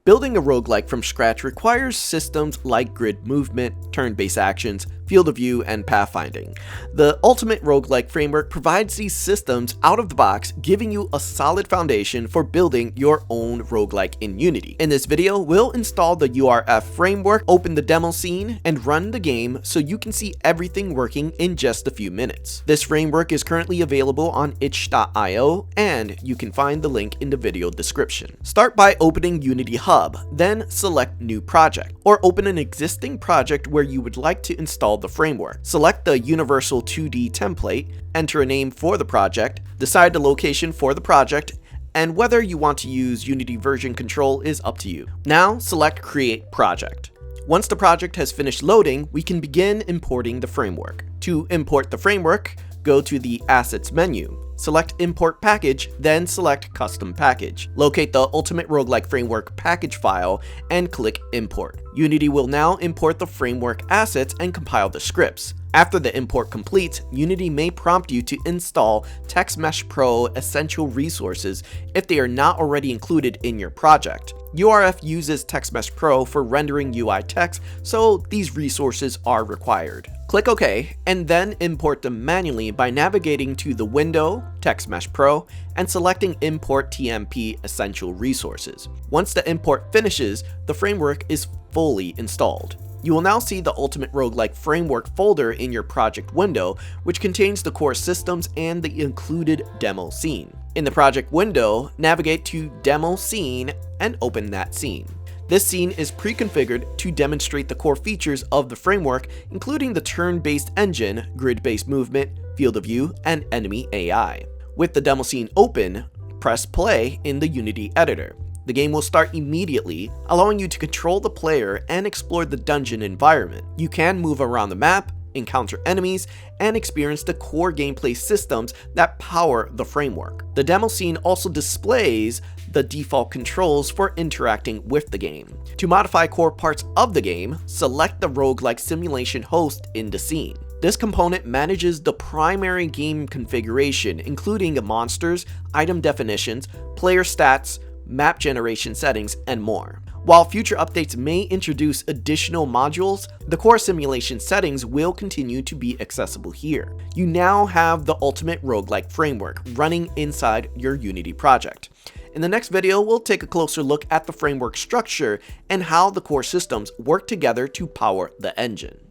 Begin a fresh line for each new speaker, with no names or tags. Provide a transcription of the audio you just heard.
Building a roguelike from scratch requires systems like grid movement, turn-based actions, field of view, and pathfinding. The Ultimate Roguelike Framework provides these systems out of the box, giving you a solid foundation for building your own roguelike in Unity. In this video, we'll install the URF framework, open the demo scene, and run the game so you can see everything working in just a few minutes. This framework is currently available on itch.io, and you can find the link in the video description. Start by opening Unity Hub, then select New Project, or open an existing project where you would like to install the framework. Select the Universal 2D template, enter a name for the project, decide the location for the project, and whether you want to use Unity version control is up to you. Now select Create Project. Once the project has finished loading, we can begin importing the framework. To import the framework, go to the Assets menu. Select Import Package, then select Custom Package. Locate the Ultimate Roguelike Framework package file and click Import. Unity will now import the framework assets and compile the scripts. After the import completes, Unity may prompt you to install TextMeshPro essential resources if they are not already included in your project. URF uses TextMeshPro for rendering UI text, so these resources are required. Click OK, and then import them manually by navigating to the window, TextMeshPro, and selecting Import TMP Essential Resources. Once the import finishes, the framework is fully installed. You will now see the Ultimate Roguelike Framework folder in your project window, which contains the core systems and the included demo scene. In the project window, navigate to Demo Scene and open that scene. This scene is pre-configured to demonstrate the core features of the framework, including the turn-based engine, grid-based movement, field of view, and enemy AI. With the demo scene open, press play in the Unity editor. The game will start immediately, allowing you to control the player and explore the dungeon environment. You can move around the map, encounter enemies, and experience the core gameplay systems that power the framework. The demo scene also displays the default controls for interacting with the game. To modify core parts of the game, select the roguelike simulation host in the scene. This component manages the primary game configuration, including monsters, item definitions, player stats, map generation settings, and more. While future updates may introduce additional modules, the core simulation settings will continue to be accessible here. You now have the Ultimate Roguelike Framework running inside your Unity project. In the next video, we'll take a closer look at the framework structure and how the core systems work together to power the engine.